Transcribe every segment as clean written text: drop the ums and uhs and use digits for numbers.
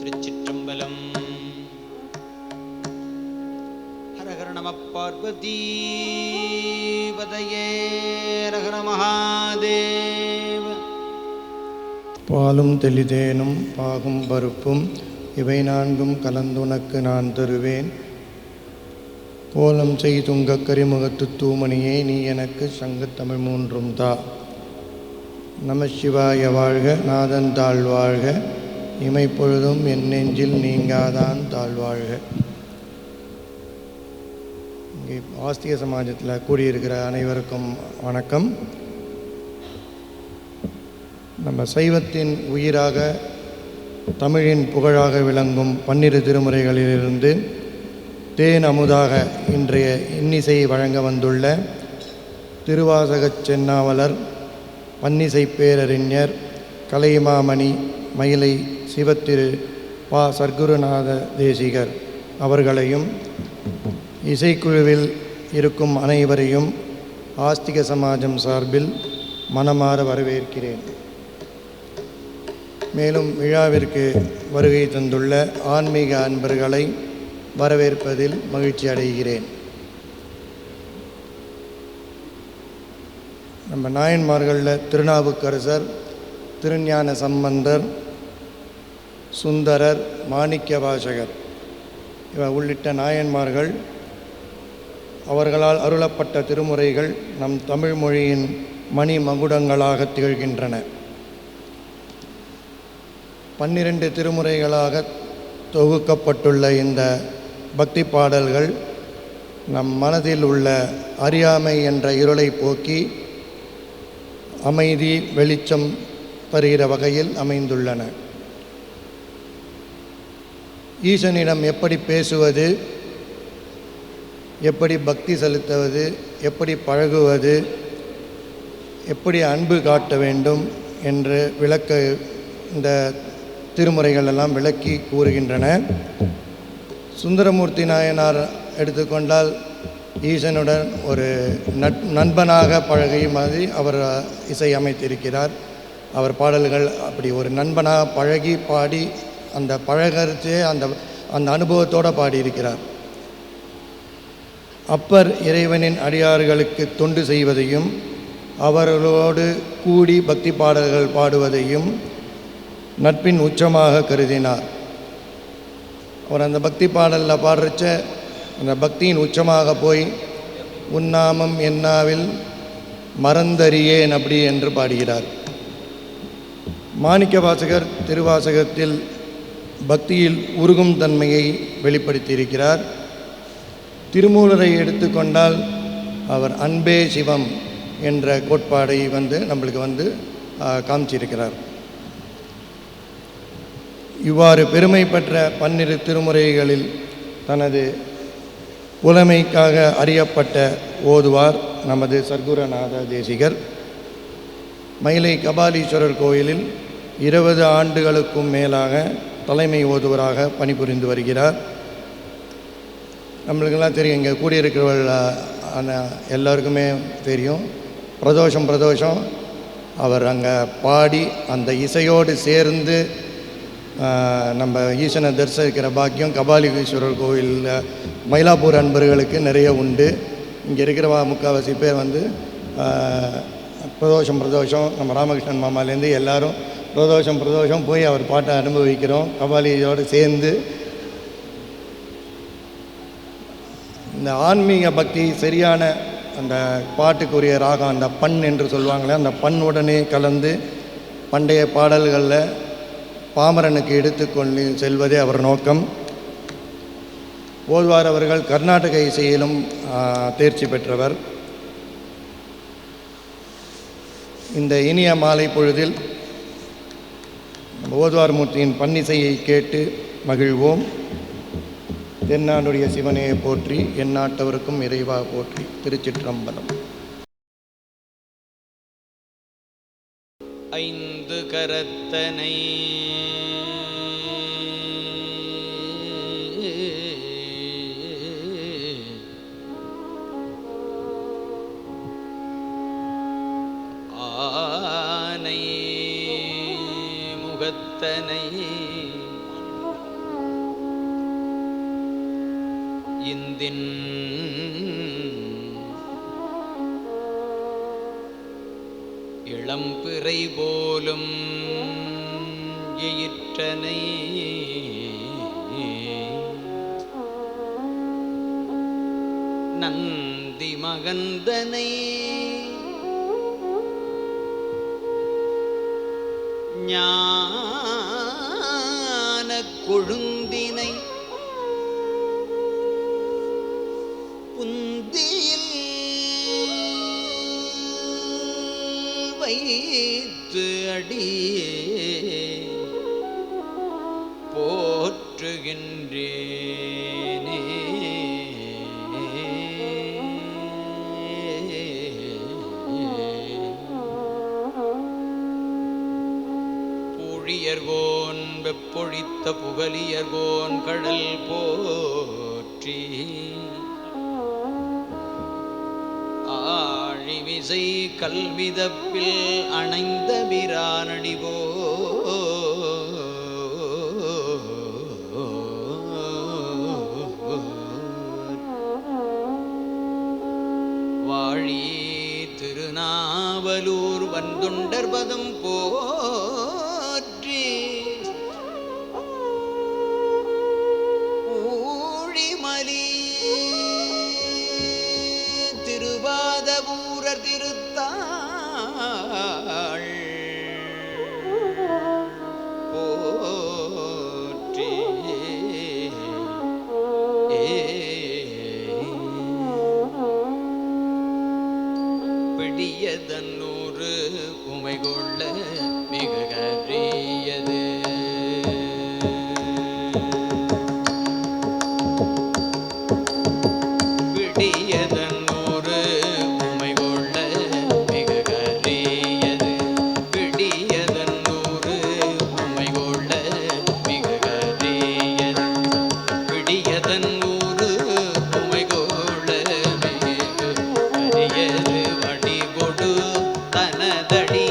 திருச்சிற்றம்பலம். ஹரஹர நம பார்வதி பதையே ஹரஹர மகாதேவ. பாலும் தெளிதேனும் பாகும் பருப்பும் இவை நான்கும் கலந்துனக்கு நான் தருவேன். கோலம் செய்துங்க கரிமுகத்து தூமணியே நீ எனக்கு சங்கத்தமிழ் மூன்றும் தா. நம சிவாய வாழ்க, நாதன் தாழ்வாழ்க, இமைப்பொழுதும் என் நெஞ்சில் நீங்காதான் தாழ்வாழ்க. இங்கே ஆஸ்திக சமாஜத்தில் கூடியிருக்கிற அனைவருக்கும் வணக்கம். நம்ம சைவத்தின் உயிராக, தமிழின் புகழாக விளங்கும் 12 திருமுறைகளிலிருந்து தேன் அமுதாக இன்றைய இன்னிசை வழங்க வந்துள்ள திருவாசகச் சென்னாவலர், பன்னிசை பேரறிஞர், கலைமாமணி மயிலை சிவத்திரு பா. சர்க்குருநாத தேசிகர் அவர்களையும் இசைக்குழுவில் இருக்கும் அனைவரையும் ஆஸ்திக சமாஜம் சார்பில் மனமாற வரவேற்கிறேன். மேலும் விழாவிற்கு வருகை தந்துள்ள ஆன்மீக அன்பர்களை வரவேற்பதில் மகிழ்ச்சி அடைகிறேன். நம்ம நாயன்மார்களில் திருநாவுக்கரசர், திருஞான சம்பந்தர், சுந்தரர், மாணிக்க வாசகர் உள்ளிட்ட நாயன்மார்கள் அவர்களால் அருளப்பட்ட திருமுறைகள் நம் தமிழ் மொழியின் மணி மகுடங்களாக திகழ்கின்றன. 12 திருமுறைகளாக தொகுக்கப்பட்டுள்ள இந்த பக்தி பாடல்கள் நம் மனதில் உள்ள அறியாமை என்ற இருளை போக்கி அமைதி, வெளிச்சம் தருகிற வகையில் அமைந்துள்ளன. ஈசனிடம் எப்படி பேசுவது, எப்படி பக்தி செலுத்துவது, எப்படி பழகுவது, எப்படி அன்பு காட்ட வேண்டும் என்று விளக்க இந்த திருமுறைகள் எல்லாம் விளக்கி கூறுகின்றன. சுந்தரமூர்த்தி நாயனார் எடுத்துக்கொண்டால் ஈசனுடன் ஒரு நண்பனாக பழகிய மாதிரி அவர் இசை அமைத்திருக்கிறார். அவர் பாடல்கள் அப்படி ஒரு நண்பனாக பழகி பாடி அந்த பழகரிச்சே அந்த அனுபவத்தோடு பாடியிருக்கிறார். அப்பர் இறைவனின் அடியார்களுக்கு தொண்டு செய்வதையும் அவர்களோடு கூடி பக்தி பாடல்கள் பாடுவதையும் நட்பின் உச்சமாக கருதினார். அவர் அந்த பக்தி பாடலில் பாடுறச்ச அந்த பக்தியின் உச்சமாக போய் உன்னாமம் என்னாவில் மறந்தறியேன் அப்படி என்று பாடுகிறார். மாணிக்க வாசகர் திருவாசகத்தில் பக்தியில் உருகும் தன்மையை வெளிப்படுத்தியிருக்கிறார். திருமூலரை எடுத்துக்கொண்டால் அவர் அன்பே சிவம் என்ற கோட்பாடை நம்மளுக்கு காமிச்சிருக்கிறார். இவ்வாறு பெருமை பெற்ற 12 திருமுறைகளில் தனது புலமைக்காக அறியப்பட்ட ஓதுவார் நமது சர்க்குருநாத தேசிகர். மயிலை கபாலீஸ்வரர் கோயிலில் 20 ஆண்டுகளுக்கும் மேலாக தலைமை ஓதுவராக பணிபுரிந்து வருகிறார். நம்மளுக்கெல்லாம் தெரியும், இங்கே கூடியிருக்கிறவர்கள் எல்லாருக்குமே தெரியும், பிரதோஷம் அவர் அங்கே பாடி அந்த இசையோடு சேர்ந்து நம்ம ஈசனை தரிசிக்கிற பாக்கியம் கபாலீஸ்வரர் கோயிலில் மயிலாப்பூர் அன்பர்களுக்கு நிறைய உண்டு. இங்கே இருக்கிற முக்கால்வாசி பேர் பிரதோஷம் நம்ம ராமகிருஷ்ணன் மாமாலேருந்து எல்லோரும் பிரதோஷம் போய் அவர் பாட்டை அனுபவிக்கிறோம். கபாலியோடு சேர்ந்து இந்த ஆன்மீக பக்தி சரியான அந்த பாட்டுக்குரிய ராகம், அந்த பண் என்று சொல்லுவாங்களே, அந்த பண்ணுடனே கலந்து பண்டைய பாடல்களில் பாமரனுக்கு எடுத்துக்கொண்டு செல்வதே அவர் நோக்கம். ஓதுவார் அவர்கள் கர்நாடக இசையிலும் தேர்ச்சி பெற்றவர். இந்த இனிய மாலை பொழுதில் ஓதுவார் மூர்த்தியின் பன்னிசையை கேட்டு மகிழ்வோம். தென்னாடுடைய சிவனையை போற்றி, எந்நாட்டவருக்கும் இறைவா போற்றி. திருச்சிற்றம்பலம். 5 கரத்தனை ஆனை முகத்தனை இந்தின் இளம்பிறை போலும் எயிற்றனை நந்தி மகந்தனை ஞானக் கொழுந்தினை புந்தியில் வைத்து அடியே போற்றுகின்றேனே. புழியர்கோன் வெப்பொழித்த புகலியர்கோன் கடல் போற்றி ஆழிமிசை கல்விதப்பில் அணைந்த பிரானடிவோ வாழி திருநாவலூர் வந்துண்டர் பதம் போற்றி ஊழிமலி திருவாதபூரர் திருத்தாள் போற்றி பிடியதன்னூறு உமை கொள்ள மிக கரியது பிடியதன்னூறு உமை கொள்ள மிக கரியது பிடியதன்னூறு உமை கொள்ள மிக கரியது பிடியதன்னூறு உமை கொள்ள மிக கரியது வடிகொடு தனதடி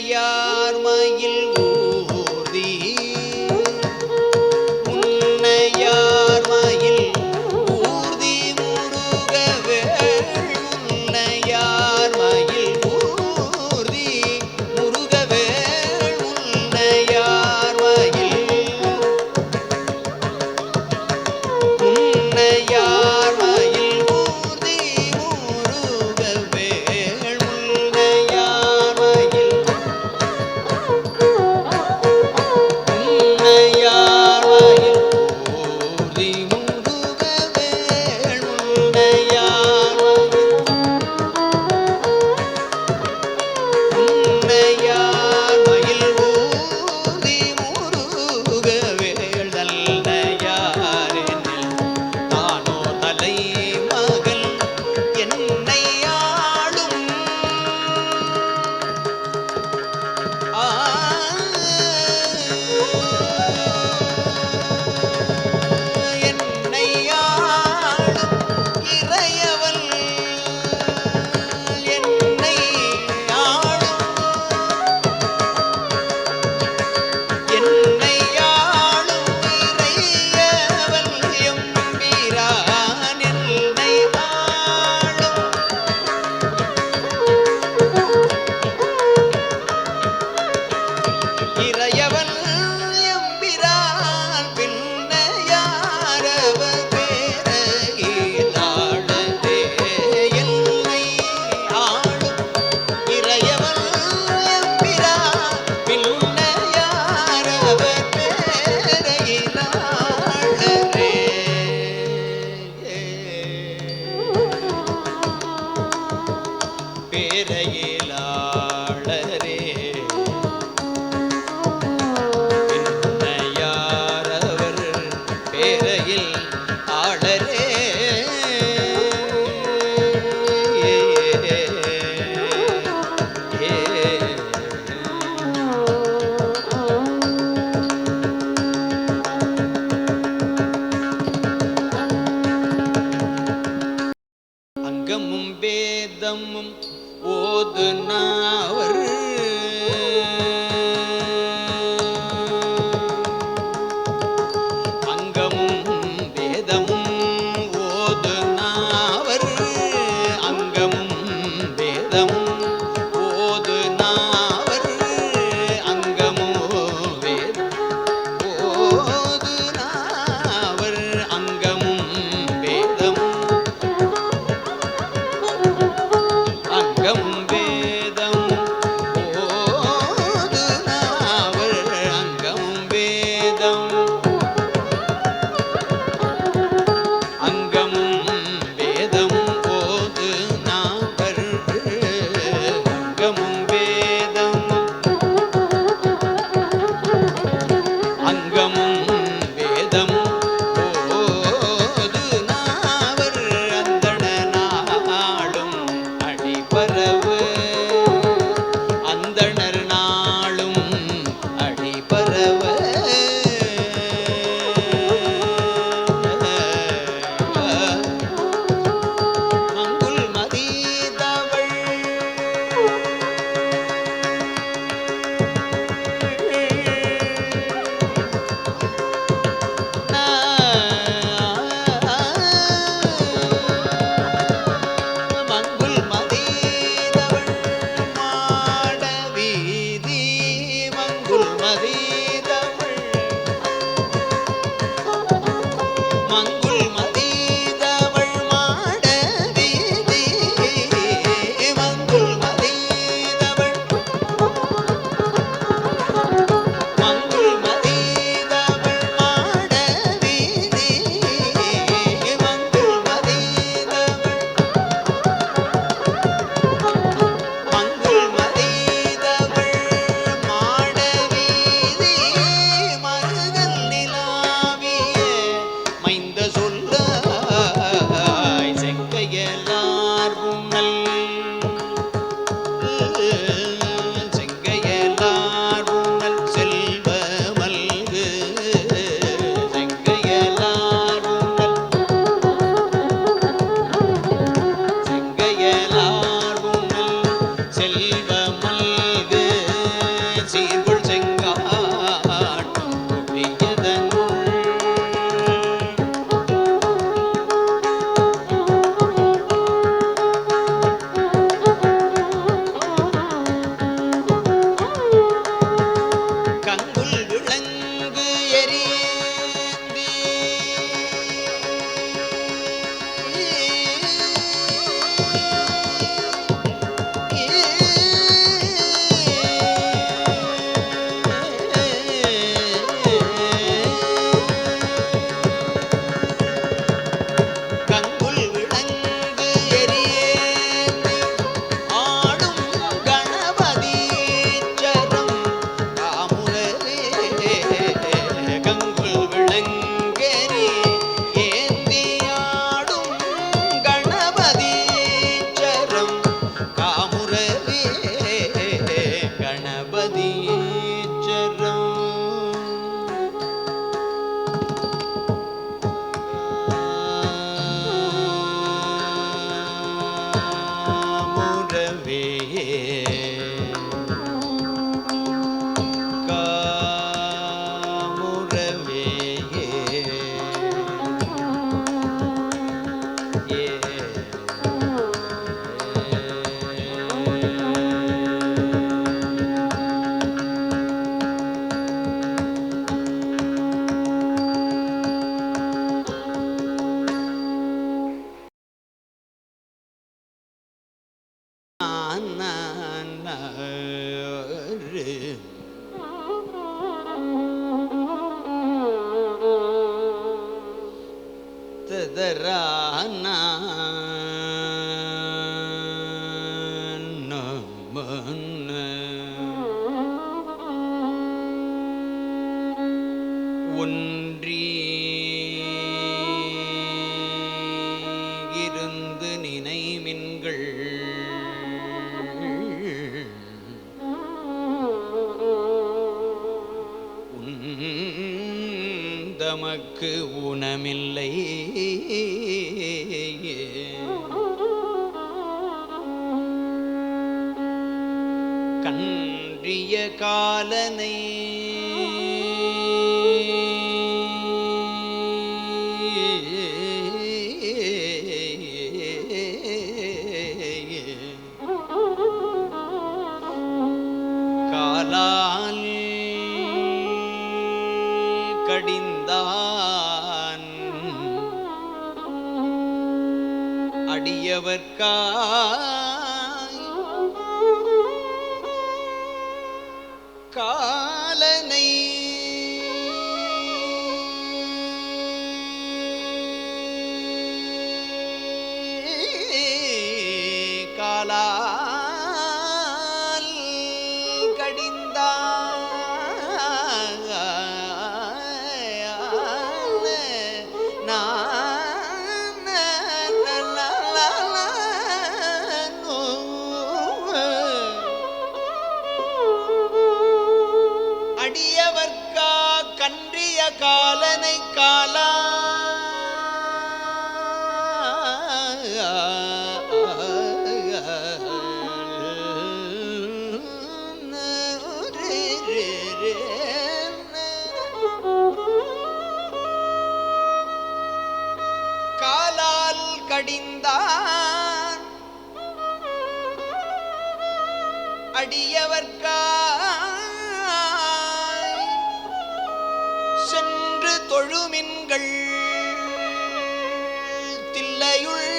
முன்னையார் மயில் ஊர்தி முன்னையார் மயில் ஊர்தி முருகவேள் முன்னையார் மயில் ஊர்தி முருகவேள் முன்னையார் மயில் முன்னையார் மயில் ஊர்தி முருகவேள் முன்னையார் மயில் முன்னையார் மயில் ஊர்தி முருகவேள் முன்னையார் மயில் ஊர்தி முருகவேள் தல்லையாரெனில் தானோ தலை மகள் என்னை ஆளும் என்னை ஆளும் இறையவள் என்னை ஆளும் என்னை ஆளும் இறையவள் எம்பிரான் என்னை ஆளும் இறையவன் எம்பிரான் பின்னையாரவர் பேரையிலாளதே என்னை ஆளும் இறையவன் எம்பிரான் பின்னையாரவர் பேரையிலாளரே பேரையிலாளரே பின்னையாரவர் பேரையில் ஆளரே அங்கமும் வேதமும் ஓது நாவர் அங்கமும் வேதமும் ஓது நாவர் அங்கமும் வேதமும் ஓது நாவர் அங்கமோ வேத ஓது நாவர் அங்கமும் வேதமும் அங்கமும் வேதம் ஓது நாவர் அங்கமும் வேதம் அங்கமும் வேதம் ஓது நாவர் அங்கமும் வேதம் அங்கமும் வேதம் ஓது நாவர் அந்தண நாளும் அடிபரவு அந்தணர் நாளும் அடிபரவ மங்குல் மதீதவள் மங்குல் மதீதவள் மாட வீதி மங்குல் மதீதவள் மங்குல் மதீதவள் மாட வீதி மங்குல் மதீதவள் மங்குல் மதீதவள் மாட வீதி மங்குல் மதீதவள் மங்குல் மதீதவள் மாட வீதி மருகல் நிலாவிய மைந்த சொல்லாய் செங்கையலார் புனல் செங்கையலார் புனல் செல்வ மல்கு செங்கையலார் புனல் செங்கையலார் புனல் செல்வ மல்கு ஒன்றி இருந்து நினைமின்கள் தமக்கு ஊனமில்லை கன்றிய காலனை காலால் கடிந்தான் அடியவர்க்காய் காலனை காலால் அடியவர்க்கா கன்றிய காலனை காலா காலால் கடிந்தான் அடியவர்க்காய் சென்று தொழுமின்கள் தில்லையுள்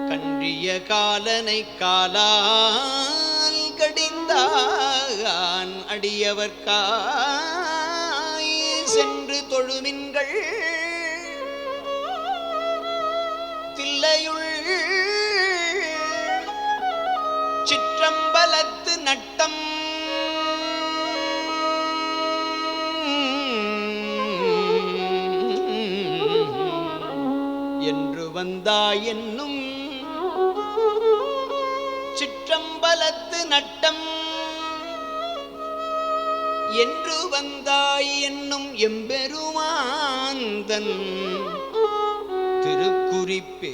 கன்றிய காலனை காலால் கடிந்தான் அடியவர்க்காய் சென்று தொழுமின்கள் தில்லையுள் சிற்றம்பலத்து நட்டம் என்று வந்தாய் என்னும் சிற்றம்பலத்து நட்டம் என்று வந்தாய் என்னும் எம்பெருமாந்தன் திருக்குறிப்பே